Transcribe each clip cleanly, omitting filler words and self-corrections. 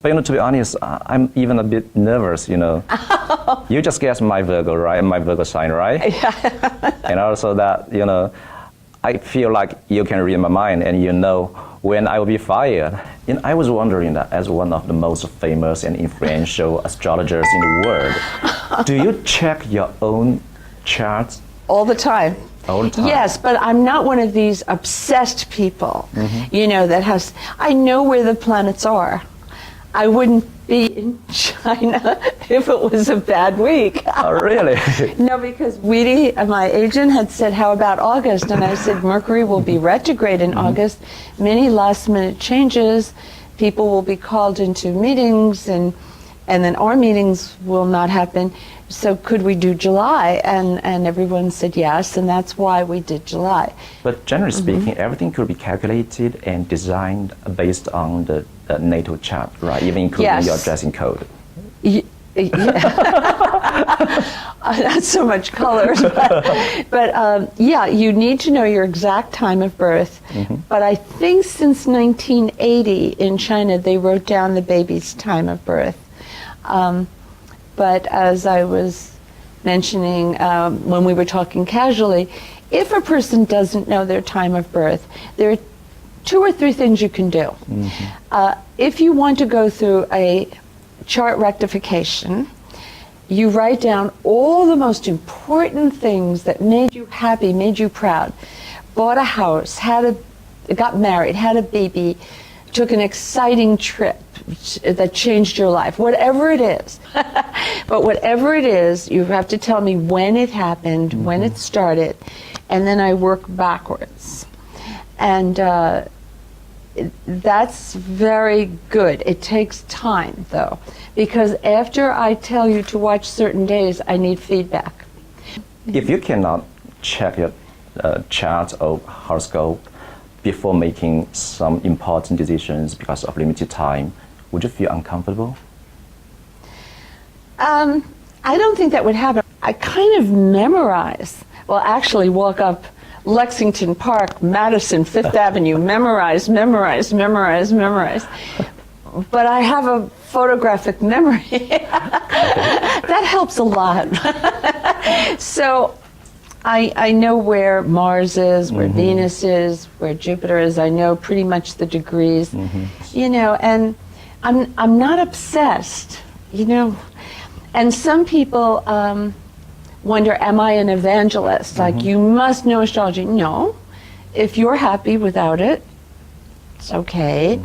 But to be honest, I'm even a bit nervous, You just guessed my Virgo, right? My Virgo sign, right? Yeah. And also that, I feel like you can read my mind and you know when I will be fired. And I was wondering that as one of the most famous and influential astrologers in the world, do you check your own charts? All the time. All the time? Yes, but I'm not one of these obsessed people, that I know where the planets are. I wouldn't be in China if it was a bad week. Oh, really? No, because Weedy, my agent, had said, how about August? And I said, Mercury will be retrograde in August. Many last-minute changes. People will be called into meetings, and then our meetings will not happen. So could we do July? And everyone said yes, and that's why we did July. But generally speaking, everything could be calculated and designed based on the natal chart, right? Even including your dressing code. Not so much colors, but yeah, you need to know your exact time of birth. But I think since 1980 in China, they wrote down the baby's time of birth. But as I was mentioning when we were talking casually, if a person doesn't know their time of birth, there are 2 or 3 things you can do. If you want to go through a chart rectification, you write down all the most important things that made you happy, made you proud. Bought a house, got married, had a baby, took an exciting trip that changed your life, whatever it is. But whatever it is, you have to tell me when it happened, when it started, and then I work backwards. And that's very good. It takes time, though, because after I tell you to watch certain days, I need feedback. If you cannot check your chart or horoscope before making some important decisions because of limited time, would you feel uncomfortable? I don't think that would happen. I kind of memorize. Well, actually walk up Lexington Park, Madison, Fifth Avenue, memorize. But I have a photographic memory. That helps a lot. So I know where Mars is, where Venus is, where Jupiter is. I know pretty much the degrees, and I'm not obsessed, And some people wonder, am I an evangelist? Like, you must know astrology. No. If you're happy without it, it's okay.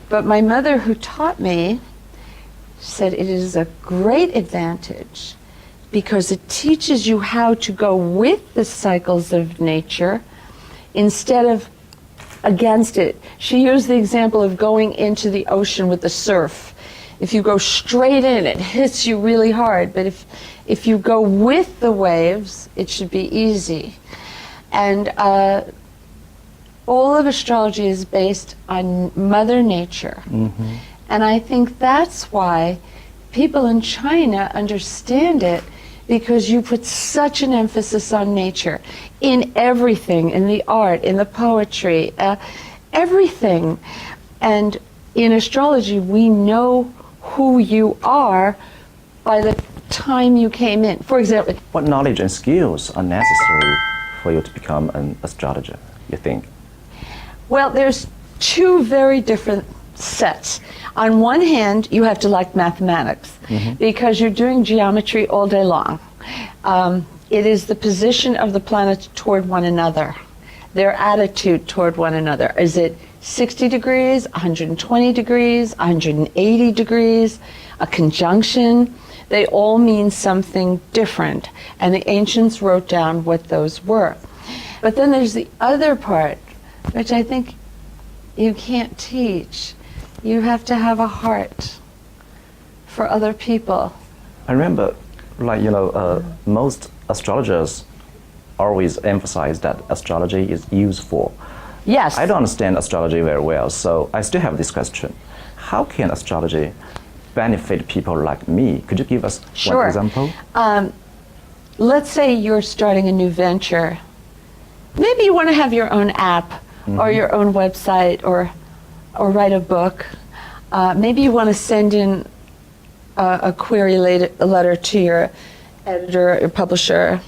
But my mother, who taught me, said it is a great advantage because it teaches you how to go with the cycles of nature instead of against it. She used the example of going into the ocean with the surf. If you go straight in, it hits you really hard. But if you go with the waves, it should be easy. And all of astrology is based on Mother Nature. And I think that's why people in China understand it, because you put such an emphasis on nature in everything, in the art, in the poetry, everything. And in astrology, we know who you are by the time you came in. For example, what knowledge and skills are necessary for you to become an astrologer, you think? Well, there's 2 very different sets. On one hand, you have to like mathematics because you're doing geometry all day long. It is the position of the planets toward one another, their attitude toward one another. Is it 60 degrees, 120 degrees, 180 degrees, a conjunction? They all mean something different, and the ancients wrote down what those were. But then there's the other part, which I think you can't teach. You have to have a heart for other people. I remember, most astrologers always emphasize that astrology is useful. Yes. I don't understand astrology very well, so I still have this question. How can astrology benefit people like me? Could you give us one example? Let's say you're starting a new venture. Maybe you want to have your own app or your own website or write a book. maybe you want to send in a query letter to your editor or publisher.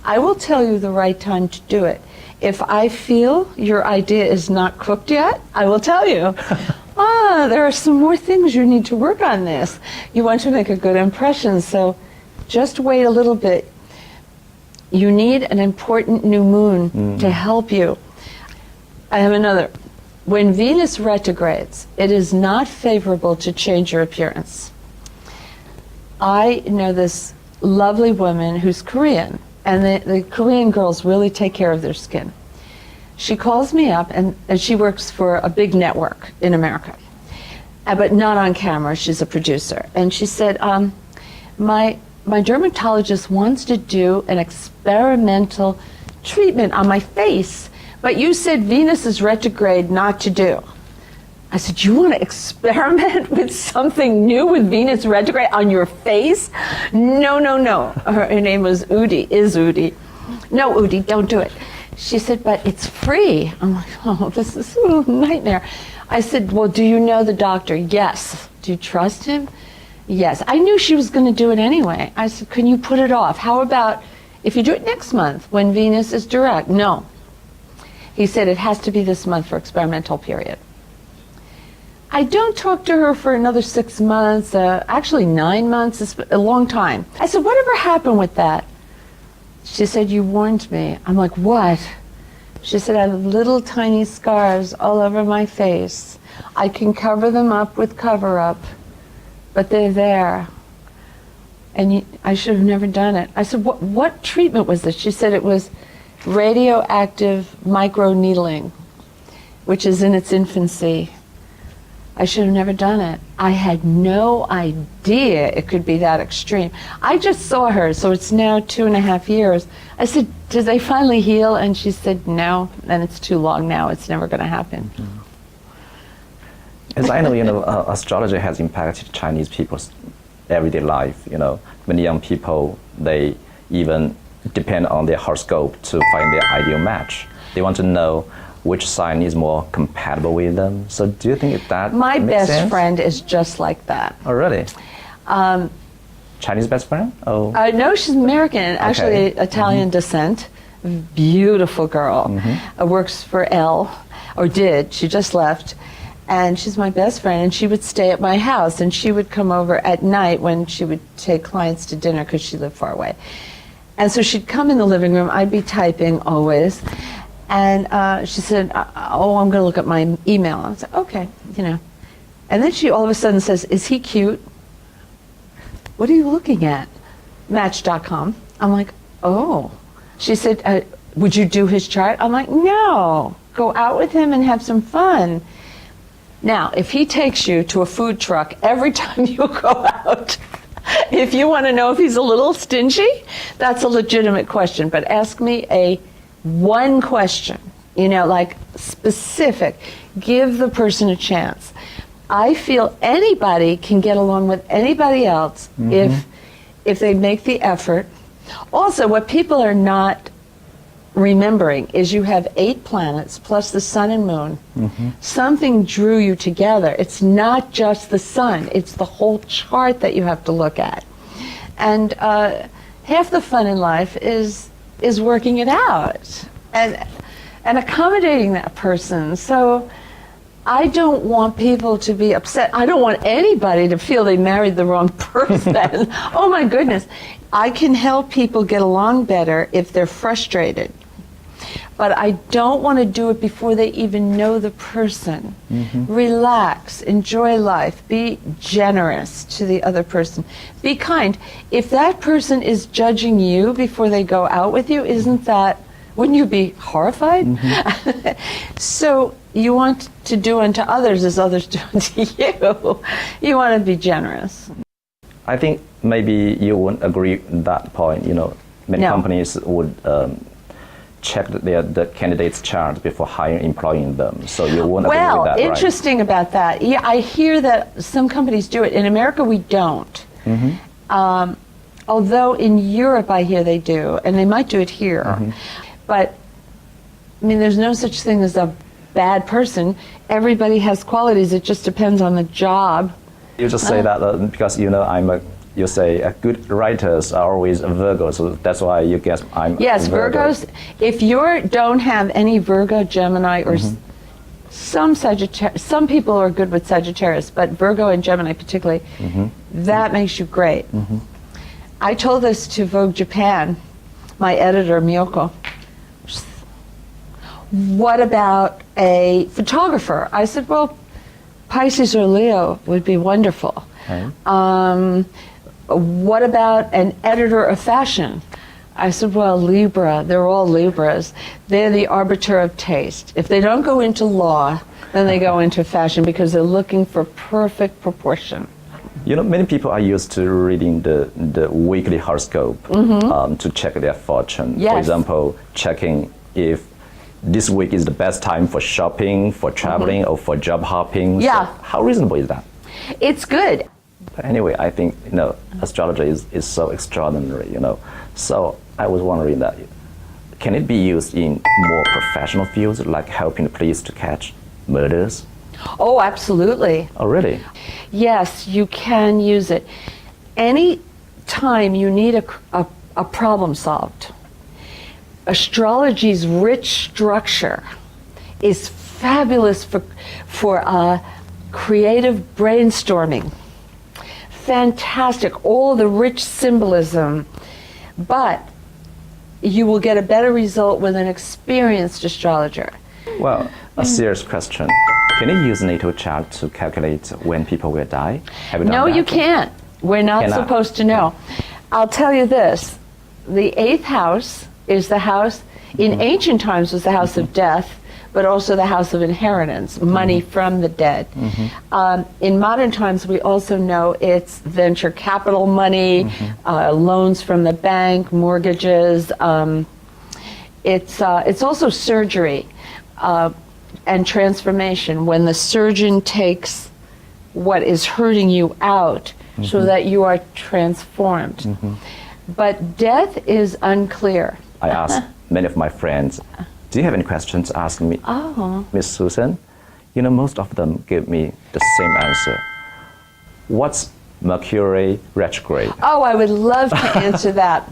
I will tell you the right time to do it. If I feel your idea is not cooked yet, I will tell you. There are some more things you need to work on this. You want to make a good impression, so just wait a little bit. You need an important new moon to help you. I have another. When Venus retrogrades, it is not favorable to change your appearance. I know this lovely woman who's Korean, and the Korean girls really take care of their skin. She calls me up, and she works for a big network in America, but not on camera. She's a producer. And she said, my dermatologist wants to do an experimental treatment on my face, but you said Venus is retrograde not to do. I said, you want to experiment with something new with Venus retrograde on your face? No, no, no. Her name was Udi, is Udi. No, Udi, don't do it. She said, but it's free. I'm like, oh, this is a nightmare. I said, well, do you know the doctor? Yes. Do you trust him? Yes. I knew she was going to do it anyway. I said, can you put it off? How about if you do it next month when Venus is direct? No. He said, it has to be this month for experimental period. I don't talk to her for another 6 months, actually 9 months, it's a long time. I said, whatever happened with that? She said, you warned me. I'm like, what? She said, I have little tiny scars all over my face. I can cover them up with cover-up, but they're there. And I should have never done it. I said, what treatment was this? She said it was radioactive microneedling, which is in its infancy. I should have never done it. I had no idea it could be that extreme. I just saw her, so it's now 2.5 years. I said, did they finally heal? And she said, no, and it's too long now. It's never going to happen. As I know, astrology has impacted Chinese people's everyday life. Many young people, they even depend on their horoscope to find their ideal match. They want to know which sign is more compatible with them. So do you think that My makes best sense? friend is just like that. Oh, really? Chinese best friend? Oh. No, she's American, actually Italian descent. Beautiful girl. Works for Elle, or did. She just left. And she's my best friend, and she would stay at my house, and she would come over at night when she would take clients to dinner because she lived far away. And so she'd come in the living room. I'd be typing always. And she said, oh, I'm going to look at my email. I was like, okay, And then she all of a sudden says, is he cute? What are you looking at? Match.com. I'm like, oh. She said, would you do his chart? I'm like, no. Go out with him and have some fun. Now, if he takes you to a food truck every time you go out, if you want to know if he's a little stingy, that's a legitimate question. But ask me one question, like specific. Give the person a chance. I feel anybody can get along with anybody else if they make the effort. Also, what people are not remembering is you have 8 planets plus the sun and moon. Something drew you together. It's not just the sun, it's the whole chart that you have to look at. And half the fun in life is working it out and accommodating that person. So I don't want people to be upset. I don't want anybody to feel they married the wrong person. Oh my goodness. I can help people get along better if they're frustrated. But I don't want to do it before they even know the person. Relax, enjoy life, be generous to the other person. Be kind. If that person is judging you before they go out with you, wouldn't you be horrified? So you want to do unto others as others do unto you. You want to be generous. I think maybe you wouldn't agree with that point. Many companies would check the candidate's chart before employing them. So you won't agree with that, right? Well, interesting about that. Yeah, I hear that some companies do it. In America, we don't. Although in Europe, I hear they do, and they might do it here. But, there's no such thing as a bad person. Everybody has qualities. It just depends on the job. You just say that because you say good writers are always Virgo, so that's why you guess I'm Yes, Virgo. Virgos. If you don't have any Virgo, Gemini, or some Sagittarius, some people are good with Sagittarius, but Virgo and Gemini particularly, that makes you great. I told this to Vogue Japan, my editor Miyoko. What about a photographer? I said, well, Pisces or Leo would be wonderful. Okay. What about an editor of fashion? I said, well, Libra, they're all Libras. They're the arbiter of taste. If they don't go into law, then they go into fashion because they're looking for perfect proportion. You know, many people are used to reading the weekly horoscope to check their fortune. Yes. For example, checking if this week is the best time for shopping, for traveling, or for job hopping. Yeah. So how reasonable is that? It's good. But anyway, I think, astrology is so extraordinary, So I was wondering that, can it be used in more professional fields, like helping the police to catch murders? Oh, absolutely. Oh, really? Yes, you can use it. Any time you need a problem solved, astrology's rich structure is fabulous for creative brainstorming. Fantastic, all the rich symbolism, but you will get a better result with an experienced astrologer. Well, a serious question. Can you use natal chart to calculate when people will die? Have you done No, that? you can't. We're not Cannot. supposed to know. I'll tell you this. The 8th house is the house, in ancient times was the house of death, but also the house of inheritance, money from the dead. In modern times, we also know it's venture capital money, loans from the bank, mortgages. It's also surgery and transformation, when the surgeon takes what is hurting you out so that you are transformed. But death is unclear. I asked many of my friends, do you have any questions? Ask me, Miss Susan. Most of them give me the same answer. What's Mercury retrograde? Oh, I would love to answer that.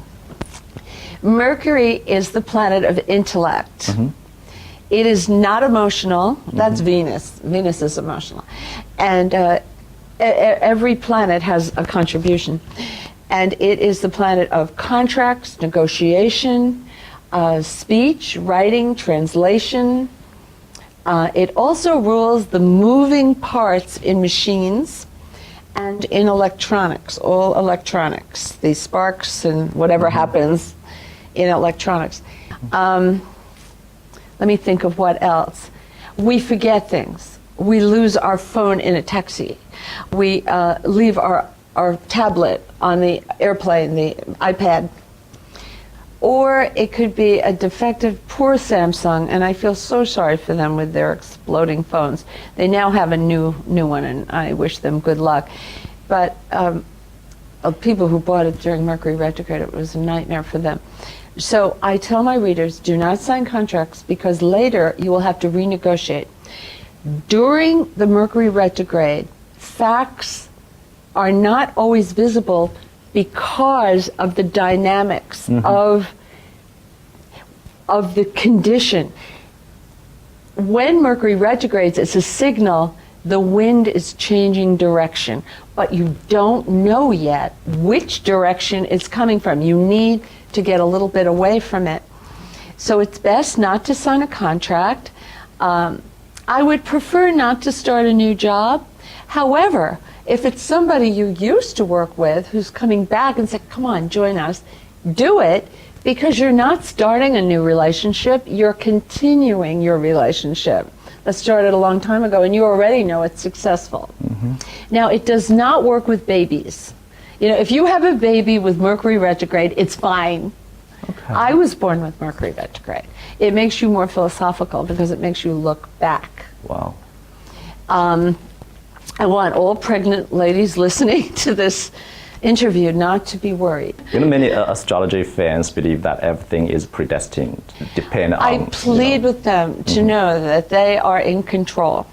Mercury is the planet of intellect. It is not emotional. That's Venus. Venus is emotional. And every planet has a contribution. And it is the planet of contracts, negotiation, speech, writing, translation. It also rules the moving parts in machines and in electronics, all electronics, the sparks and whatever happens in electronics. Let me think of what else. We forget things. We lose our phone in a taxi. We leave our tablet on the airplane, the iPad. Or it could be a defective, poor Samsung, and I feel so sorry for them with their exploding phones. They now have a new one, and I wish them good luck. But people who bought it during Mercury retrograde, it was a nightmare for them. So I tell my readers, do not sign contracts, because later you will have to renegotiate. During the Mercury retrograde, facts are not always visible because of the dynamics of the condition. When Mercury retrogrades, it's a signal the wind is changing direction, but you don't know yet which direction it's coming from. You need to get a little bit away from it. So it's best not to sign a contract. I would prefer not to start a new job. However, if it's somebody you used to work with who's coming back and say, come on, join us, do it, because you're not starting a new relationship, you're continuing your relationship that started a long time ago, and you already know it's successful. Now, it does not work with babies. If you have a baby with Mercury retrograde, it's fine. Okay. I was born with Mercury retrograde. It makes you more philosophical because it makes you look back. Wow. I want all pregnant ladies listening to this interviewed, not to be worried. Many astrology fans believe that everything is predestined, depend on. I plead with them to know that they are in control.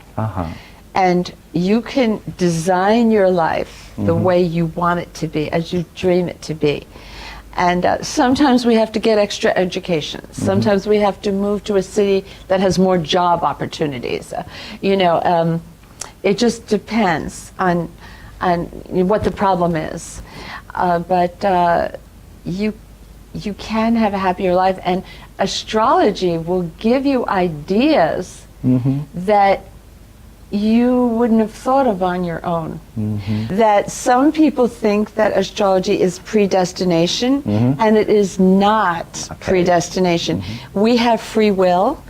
And you can design your life the way you want it to be, as you dream it to be. And sometimes we have to get extra education. Sometimes we have to move to a city that has more job opportunities. It just depends on what the problem is. But you can have a happier life, and astrology will give you ideas that you wouldn't have thought of on your own. That some people think that astrology is predestination, and it is not predestination. We have free will,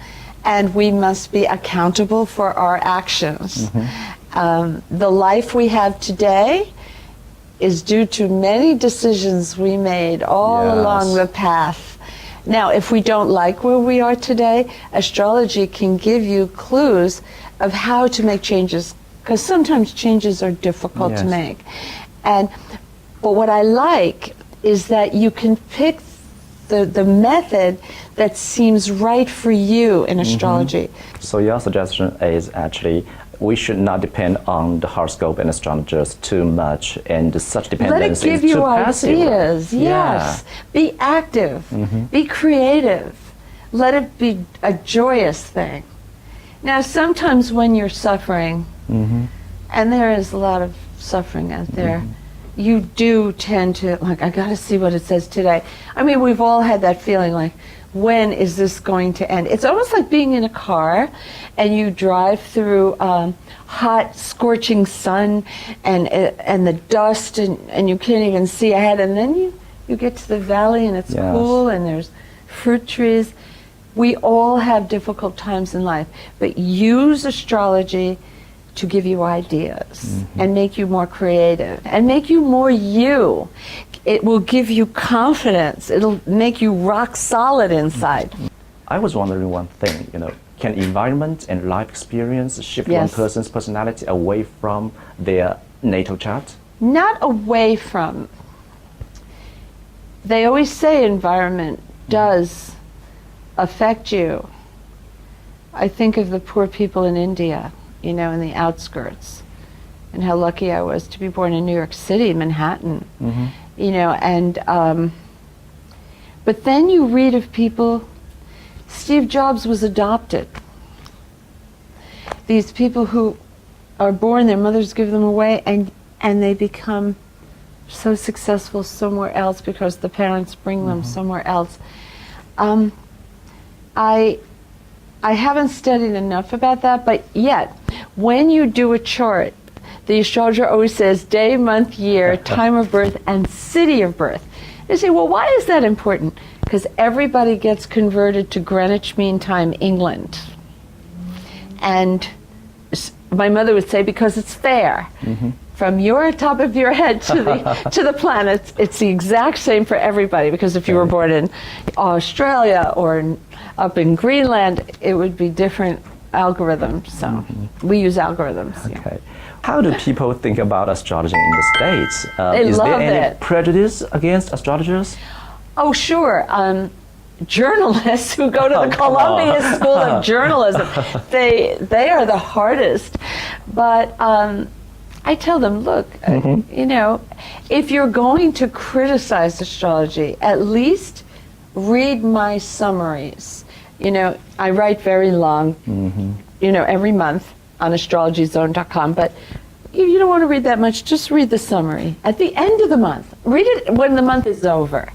and we must be accountable for our actions. The life we have today is due to many decisions we made all along the path. Now, if we don't like where we are today, astrology can give you clues of how to make changes, because sometimes changes are difficult to make. But what I like is that you can pick the method that seems right for you in astrology. So your suggestion is actually we should not depend on the horoscope and astrologers too much, and such dependence Let it give is you too passive. ideas. Yes. Be active. Be creative. Let it be a joyous thing. Now, sometimes when you're suffering, and there is a lot of suffering out there, you do tend to, like, I gotta see what it says today. I mean, we've all had that feeling like, when is this going to end? It's almost like being in a car and you drive through hot, scorching sun and the dust, and you can't even see ahead, and then you get to the valley and it's cool and there's fruit trees. We all have difficult times in life, but use astrology to give you ideas and make you more creative and make you more you. It will give you confidence. It'll make you rock solid inside. I was wondering one thing, can environment and life experience shift one person's personality away from their natal chart? Not away from. They always say environment does affect you. I think of the poor people in India, in the outskirts, and how lucky I was to be born in New York City, Manhattan. But then you read of people. Steve Jobs was adopted. These people who are born, their mothers give them away, and they become so successful somewhere else because the parents bring them somewhere else. I haven't studied enough about that, but yet, when you do a chart, the astrologer always says day, month, year, time of birth, and city of birth. They say, well, why is that important? Because everybody gets converted to Greenwich Mean Time, England. And my mother would say, because it's fair. From your top of your head to the planets, it's the exact same for everybody, because if you were born in Australia or up in Greenland, it would be different algorithms. So we use algorithms. Okay. How do people think about astrology in the States? Is love there any it. prejudice against astrologers? Oh, sure. Journalists who go to the Columbia School of Journalism, they are the hardest. But I tell them, look, if you're going to criticize astrology, at least read my summaries. I write very long, every month on astrologyzone.com, but you don't want to read that much, just read the summary. At the end of the month, read it when the month is over,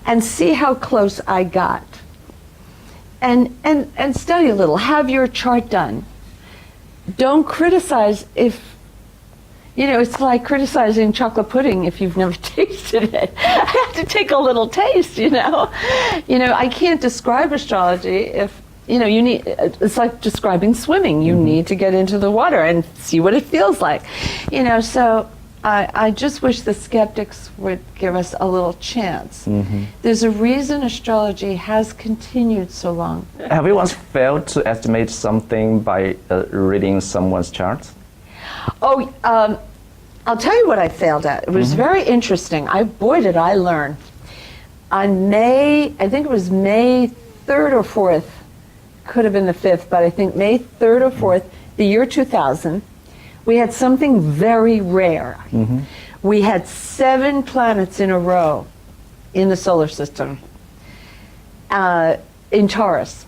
and see how close I got. And study a little, have your chart done. Don't criticize if, it's like criticizing chocolate pudding if you've never tasted it. I have to take a little taste, I can't describe astrology if, you need, it's like describing swimming. You need to get into the water and see what it feels like. So I just wish the skeptics would give us a little chance. There's a reason astrology has continued so long. Have you once failed to estimate something by reading someone's chart? Oh, I'll tell you what I failed at. It was very interesting. Boy, did I learn. On May, I think it was May 3rd or 4th, could have been the 5th, but I think May 3rd or 4th, the year 2000, we had something very rare. We had 7 planets in a row in the solar system in Taurus.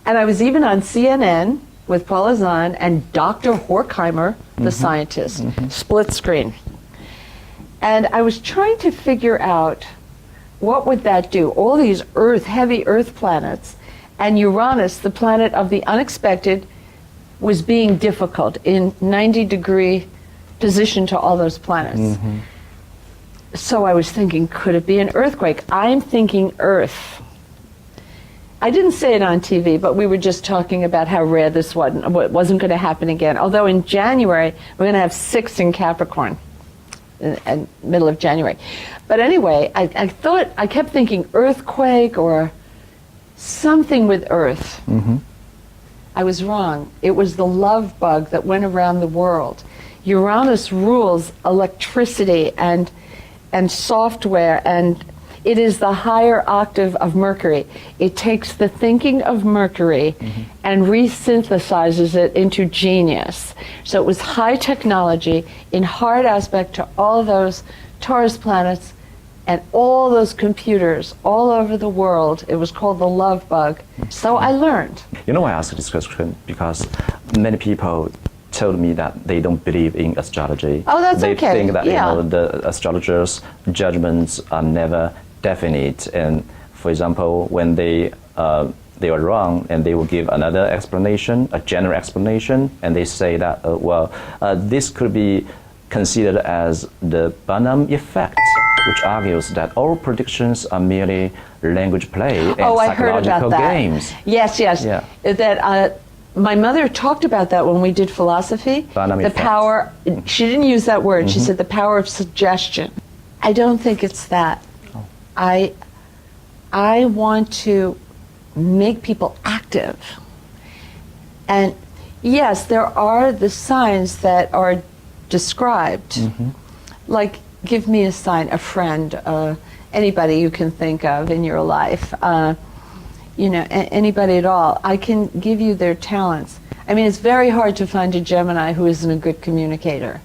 And I was even on CNN with Paula Zahn and Dr. Horkheimer, the scientist, split screen. And I was trying to figure out what would that do? All these heavy Earth planets, and Uranus, the planet of the unexpected, was being difficult in 90-degree position to all those planets. So I was thinking, could it be an earthquake? I'm thinking Earth. I didn't say it on TV, but we were just talking about how rare this wasn't going to happen again. Although in January, we're going to have 6 in Capricorn, in middle of January. But anyway, I kept thinking earthquake or something with Earth. I was wrong. It was the love bug that went around the world. Uranus rules electricity and software, and it is the higher octave of Mercury. It takes the thinking of Mercury and resynthesizes it into genius. So it was high technology in hard aspect to all those Taurus planets and all those computers all over the world. It was called the love bug. So I learned. You know why I asked this question? Because many people told me that they don't believe in astrology. Oh, that's they okay. think that Yeah. the astrologers' judgments are never definite. And for example, when they are wrong, and they will give another explanation, a general explanation, and they say that this could be considered as the Barnum effect, which argues that all predictions are merely language play and I heard psychological about that. games. Yes. Yeah. That my mother talked about that when we did philosophy. Barnum the effect. power. She didn't use that word. She said the power of suggestion. I don't think it's that. I want to make people active. And yes, there are the signs that are described. Like, give me a sign, a friend, anybody you can think of in your life, anybody at all. I can give you their talents. I mean, it's very hard to find a Gemini who isn't a good communicator.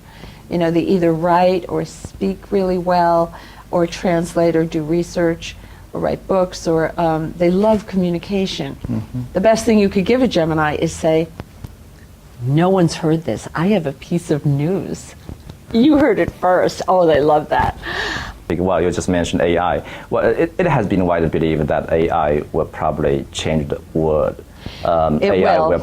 They either write or speak really well, or translate or do research, or write books, or they love communication. The best thing you could give a Gemini is say, no one's heard this. I have a piece of news. You heard it first. Oh, they love that. Well, you just mentioned AI. Well, it has been widely believed that AI will probably change the world. AI will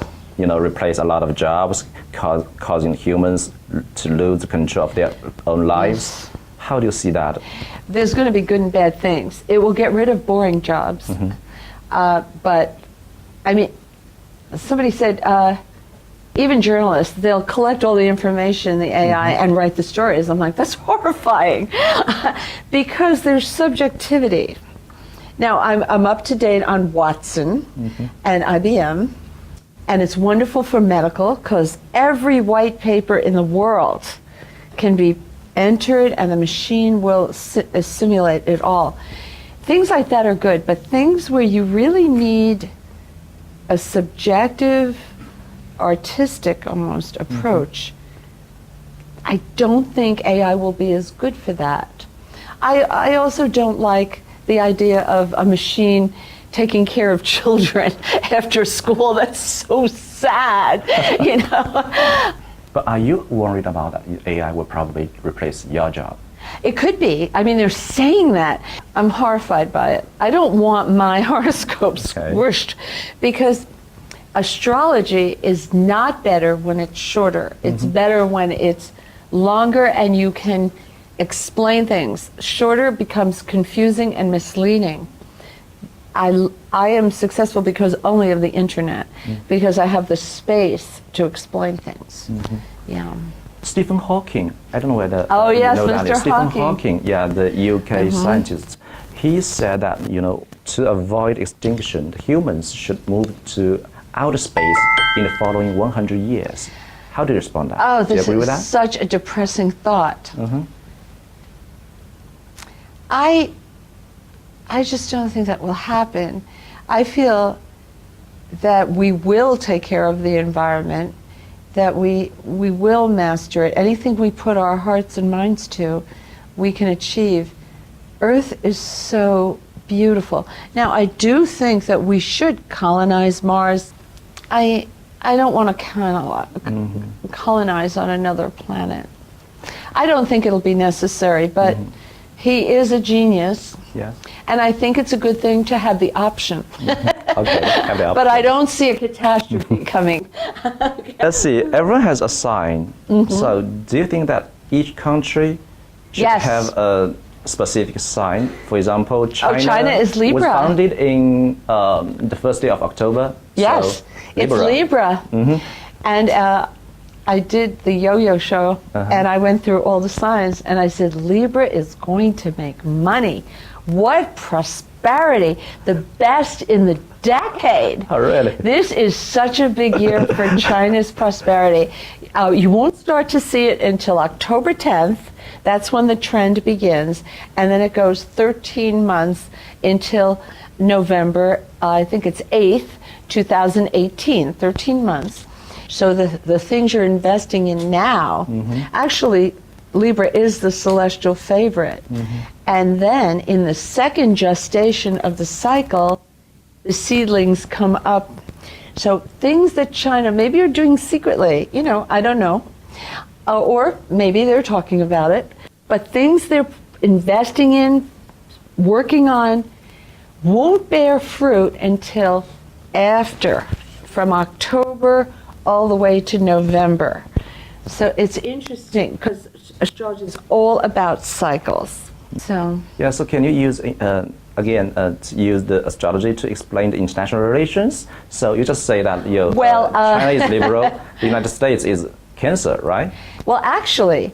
replace a lot of jobs, causing humans to lose control of their own lives. How do you see that? There's going to be good and bad things. It will get rid of boring jobs. But, I mean, somebody said, even journalists, they'll collect all the information, the AI, and write the stories. I'm like, that's horrifying. Because there's subjectivity. Now, I'm up to date on Watson and IBM, and it's wonderful for medical, because every white paper in the world can be entered, and the machine will simulate it all. Things like that are good, but things where you really need a subjective, artistic almost approach, I don't think AI will be as good for that. I also don't like the idea of a machine taking care of children after school. That's so sad, But are you worried about that AI will probably replace your job? It could be. I mean, they're saying that. I'm horrified by it. I don't want my horoscope squished, because astrology is not better when it's shorter. It's better when it's longer and you can explain things. Shorter becomes confusing and misleading. I am successful because only of the internet, because I have the space to explain things. Yeah. Stephen Hawking, I don't know whether oh yes, you know Mr. that. Stephen Hawking. Hawking, yeah, the UK scientist. He said that to avoid extinction, humans should move to outer space in the following 100 years. How do you respond to that? Oh, do you this agree with is that? such a depressing thought. I just don't think that will happen. I feel that we will take care of the environment, that we will master it. Anything we put our hearts and minds to, we can achieve. Earth is so beautiful. Now, I do think that we should colonize Mars. I don't want to colonize on another planet. I don't think it'll be necessary, but he is a genius. Yes. And I think it's a good thing to have the option. Okay, have the option. But I don't see a catastrophe coming. Let's see, everyone has a sign. So do you think that each country should Yes. have a specific sign? For example, China is Libra. was founded in the first day of October. Yes, so it's Libra. And I did the yo-yo show, and I went through all the signs, and I said, Libra is going to make money. What prosperity, the best in the decade. Oh, really? This is such a big year for China's prosperity. You won't start to see it until October 10th. That's when the trend begins, and then it goes 13 months until November, I think it's 8th, 2018, 13 months. So the things you're investing in now, actually, Libra is the celestial favorite. And then in the second gestation of the cycle, the seedlings come up. So things that China maybe are doing secretly, I don't know. Or maybe they're talking about it. But things they're investing in, working on, won't bear fruit until after, from October all the way to November. So it's interesting because astrology is all about cycles. So Yeah, so can you use, again, to use the astrology to explain the international relations? So you just say that China is liberal, the United States is Cancer, right? well, actually,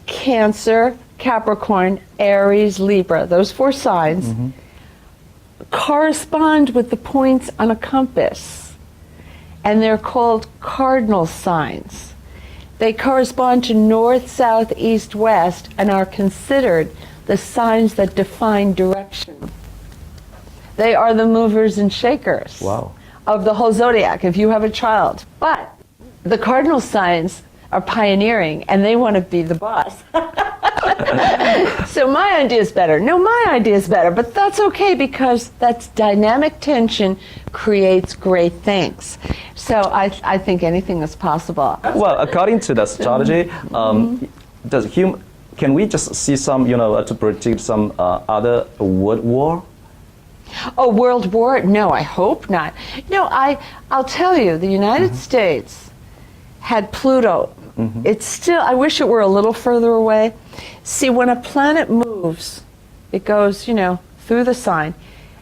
Cancer, Capricorn, Aries, Libra, those 4 signs correspond with the points on a compass. And they're called cardinal signs. They correspond to north, south, east, west, and are considered the signs that define direction. They are the movers and shakers of the whole zodiac, if you have a child. But the cardinal signs are pioneering, and they want to be the boss. So my idea is better. No, my idea is better, but that's okay because that's dynamic tension creates great things. So I think anything is possible. Well, according to the astrology, can we just see some, to predict some other world war? Oh, world war? No, I hope not. No, I'll tell you, the United States had Pluto. It's still, I wish it were a little further away. See, when a planet moves, it goes, through the sign.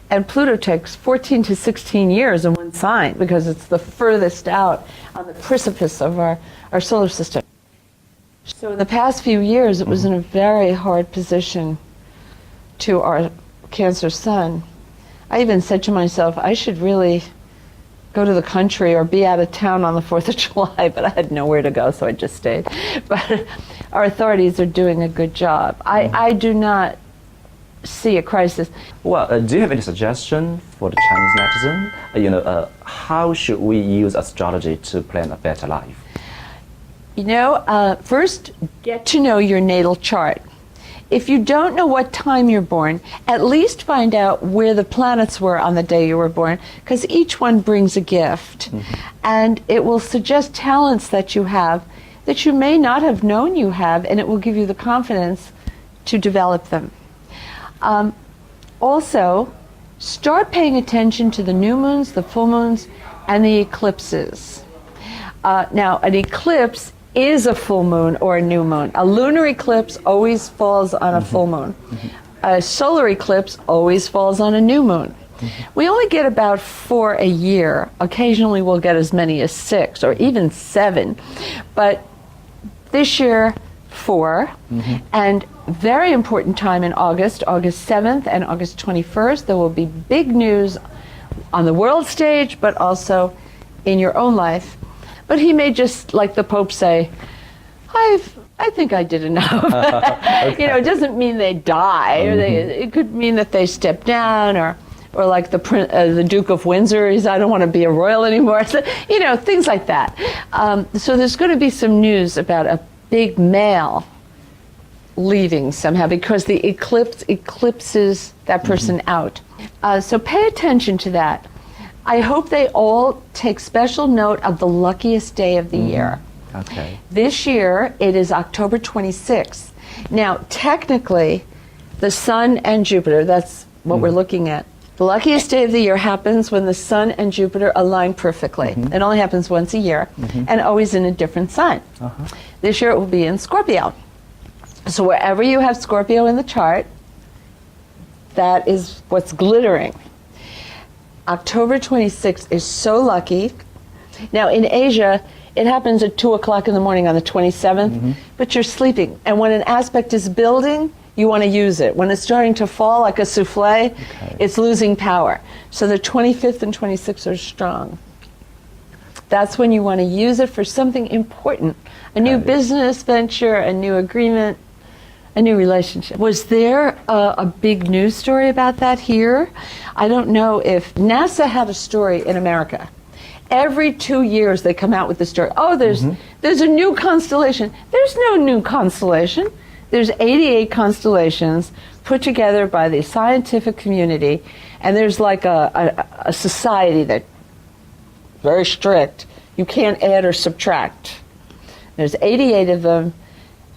And Pluto takes 14 to 16 years in one sign because it's the furthest out on the precipice of our solar system. So in the past few years, it was in a very hard position to our Cancer sun. I even said to myself, I should really go to the country or be out of town on the 4th of July, but I had nowhere to go, so I just stayed. But our authorities are doing a good job. I do not see a crisis. Well, do you have any suggestion for the Chinese netizen? How should we use astrology to plan a better life? First, get to know your natal chart. If you don't know what time you're born, at least find out where the planets were on the day you were born, because each one brings a gift. And it will suggest talents that you have that you may not have known you have, and it will give you the confidence to develop them. Also, start paying attention to the new moons, the full moons, and the eclipses. Now, an eclipse is a full moon or a new moon. A lunar eclipse always falls on a full moon. A solar eclipse always falls on a new moon. We only get about 4 a year. Occasionally we'll get as many as 6 or even 7. But this year, 4. And very important time in August 7th and August 21st. There will be big news on the world stage, but also in your own life. But he may just, like the Pope, say, I think I did enough. Okay. You know, it doesn't mean they die. Or it could mean that they step down, or like the Duke of Windsor, I don't want to be a royal anymore. So, you know, things like that. So there's going to be some news about a big male leaving somehow, because the eclipse eclipses that person out. So pay attention to that. I hope they all take special note of the luckiest day of the year. Okay. This year, it is October 26th. Now, technically, the Sun and Jupiter, that's what we're looking at. The luckiest day of the year happens when the Sun and Jupiter align perfectly. It only happens once a year, and always in a different sign. This year, it will be in Scorpio. So wherever you have Scorpio in the chart, that is what's glittering. October 26th is so lucky. Now, in Asia, it happens at 2 o'clock in the morning on the 27th, but you're sleeping. And when an aspect is building, you want to use it. When it's starting to fall like a souffle, it's losing power. So the 25th and 26th are strong. That's when you want to use it for something important. A new business venture, a new agreement, a new relationship. Was there a big news story about that here? I don't know if NASA had a story in America. Every 2 years they come out with the story. Oh, there's a new constellation. There's no new constellation. There's 88 constellations put together by the scientific community, and there's like a society that very strict. You can't add or subtract. There's 88 of them,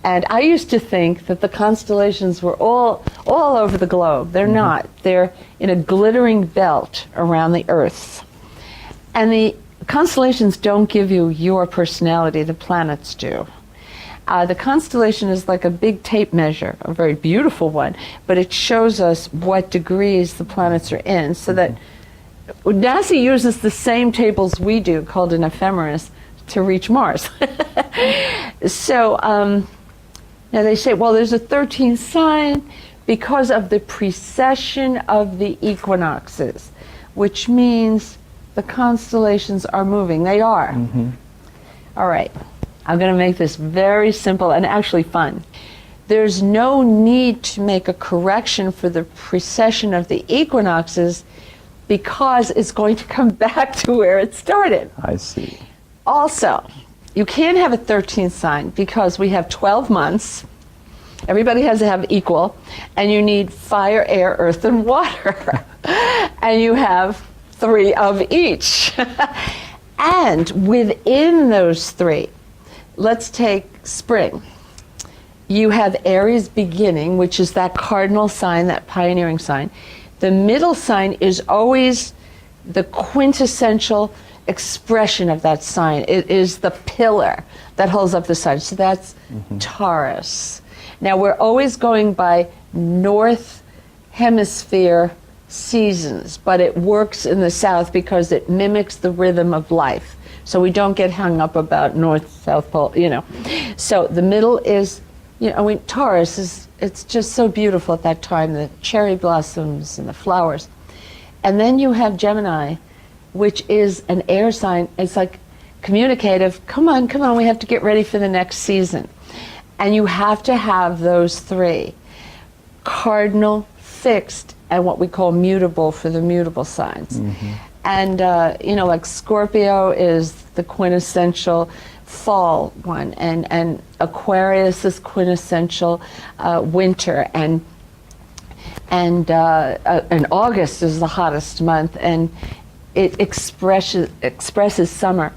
and I used to think that the constellations were all over the globe. They're not. They're in a glittering belt around the Earth. And the constellations don't give you your personality, the planets do. The constellation is like a big tape measure, a very beautiful one, but it shows us what degrees the planets are in, so that NASA uses the same tables we do, called an ephemeris, to reach Mars. So now they say, well, there's a 13th sign because of the precession of the equinoxes, which means the constellations are moving. They are. All right. I'm going to make this very simple and actually fun. There's no need to make a correction for the precession of the equinoxes, because it's going to come back to where it started. I see. Also, you can't have a 13th sign because we have 12 months. Everybody has to have equal, and you need fire, air, earth, and water. And you have 3 of each. And within those 3, let's take spring. You have Aries beginning, which is that cardinal sign, that pioneering sign. The middle sign is always the quintessential expression of that sign. It is the pillar that holds up the sign. So that's Taurus. Now we're always going by North Hemisphere seasons, but it works in the South because it mimics the rhythm of life. So we don't get hung up about North, South Pole, you know. So the middle is, you know, I mean, Taurus is, it's just so beautiful at that time, the cherry blossoms and the flowers. And then you have Gemini, which is an air sign. It's like communicative. Come on, we have to get ready for the next season. And you have to have those 3, cardinal, fixed, and what we call mutable for the mutable signs. And, you know, like Scorpio is the quintessential fall one, and Aquarius is quintessential winter, and August is the hottest month, and it expresses summer.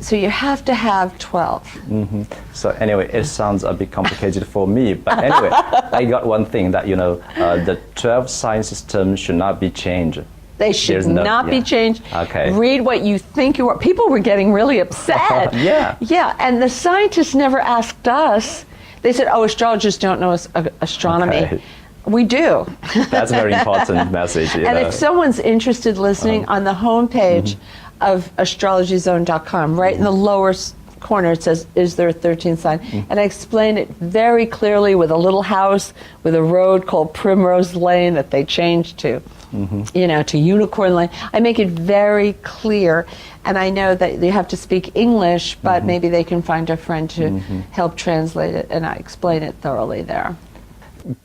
So you have to have 12. So anyway, it sounds a bit complicated for me, but anyway, I got one thing that, you know, the 12 sign system should not be changed. They should not be changed. Okay. Read what you think you are. People were getting really upset. Yeah, and the scientists never asked us. They said, oh, astrologers don't know astronomy. Okay. We do. That's a very important message. And if someone's interested, listening, on the homepage of astrologyzone.com, right in the lower corner, it says, is there a 13th sign? And I explain it very clearly with a little house with a road called Primrose Lane that they changed to. to unicorn land. I make it very clear, and I know that they have to speak English, but maybe they can find a friend to help translate it, and I explain it thoroughly there.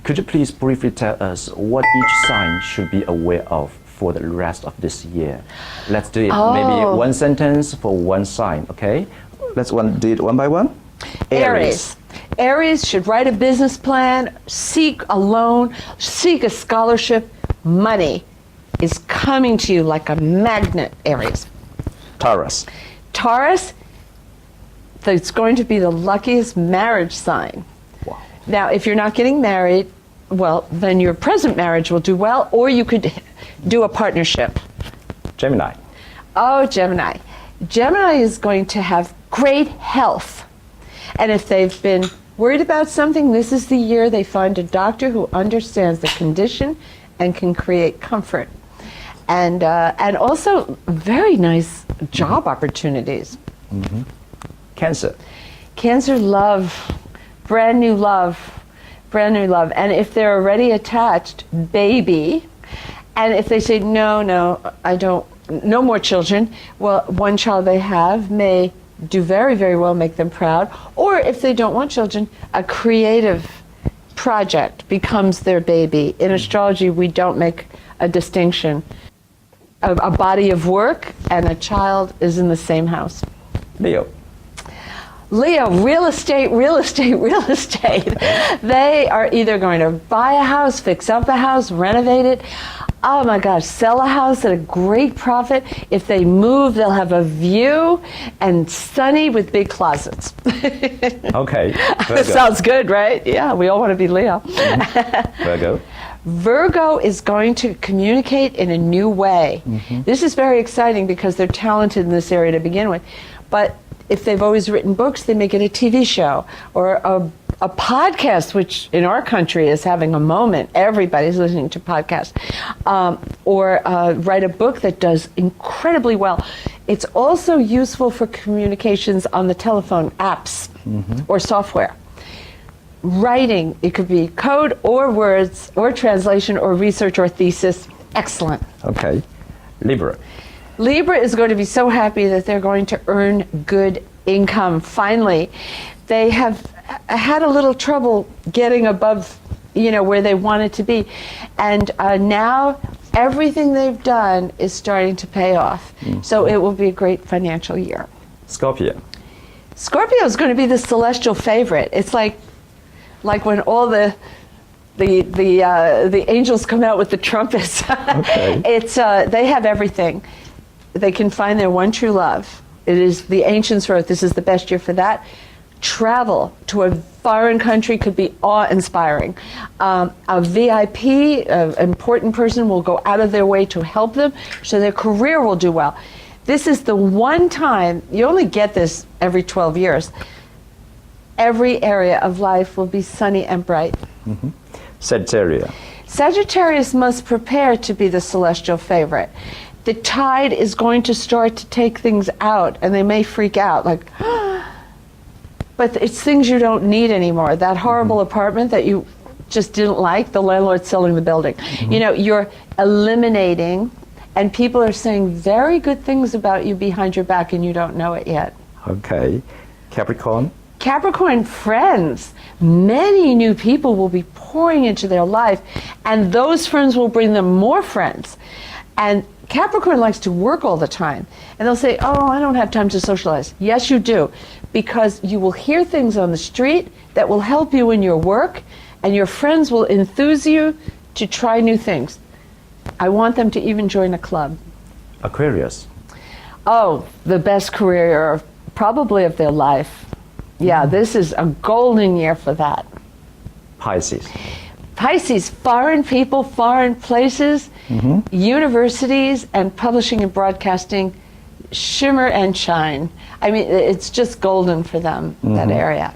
Could you please briefly tell us what each sign should be aware of for the rest of this year? Let's do it maybe one sentence for one sign, okay? Let's do it one by one. Aries. Aries should write a business plan, seek a loan, seek a scholarship. Money is coming to you like a magnet, Aries. Taurus. Taurus, it's going to be the luckiest marriage sign. Wow. Now, if you're not getting married, well, then your present marriage will do well, or you could do a partnership. Gemini. Oh, Gemini. Gemini is going to have great health. And if they've been worried about something, this is the year they find a doctor who understands the condition and can create comfort. And also very nice job opportunities. Cancer. Cancer, love, brand new love. And if they're already attached, baby. And if they say, no, I don't, no more children, well, one child they have may do very, very well, make them proud. Or if they don't want children, a creative project becomes their baby. In astrology, we don't make a distinction. A body of work and a child is in the same house. Leo. Leo, real estate. They are either going to buy a house, fix up a house, renovate it. Oh my gosh, sell a house at a great profit. If they move, they'll have a view and sunny with big closets. Okay. Sounds good, right? Yeah, we all want to be Leo. Virgo. Virgo is going to communicate in a new way. This is very exciting because they're talented in this area to begin with. But if they've always written books, they make it a TV show or a podcast, which in our country is having a moment. Everybody's listening to podcasts. Or write a book that does incredibly well. It's also useful for communications on the telephone apps or software. Writing, it could be code or words or translation or research or thesis. Excellent. Okay. Libra. Libra is going to be so happy that they're going to earn good income. Finally, they have had a little trouble getting above, where they wanted to be. And now everything they've done is starting to pay off. So it will be a great financial year. Scorpio. Scorpio is going to be the celestial favorite. It's like when all the angels come out with the trumpets. Okay. It's they have everything. They can find their one true love. It is the ancients wrote, this is the best year for that. Travel to a foreign country could be awe-inspiring. A VIP, an important person, will go out of their way to help them, so their career will do well. This is the one time, you only get this every 12 years, every area of life will be sunny and bright. Sagittarius. Sagittarius must prepare to be the celestial favorite. The tide is going to start to take things out, and they may freak out, like, but it's things you don't need anymore. That horrible apartment that you just didn't like, the landlord's selling the building. You're eliminating, and people are saying very good things about you behind your back, and you don't know it yet. Okay. Capricorn. Capricorn friends. Many new people will be pouring into their life, and those friends will bring them more friends. And Capricorn likes to work all the time. And they'll say, oh, I don't have time to socialize. Yes, you do. Because you will hear things on the street that will help you in your work, and your friends will enthuse you to try new things. I want them to even join a club. Aquarius. Oh, the best career probably of their life. Yeah, this is a golden year for that. Pisces. Pisces, foreign people, foreign places, universities, and publishing and broadcasting shimmer and shine. I mean, it's just golden for them, that area.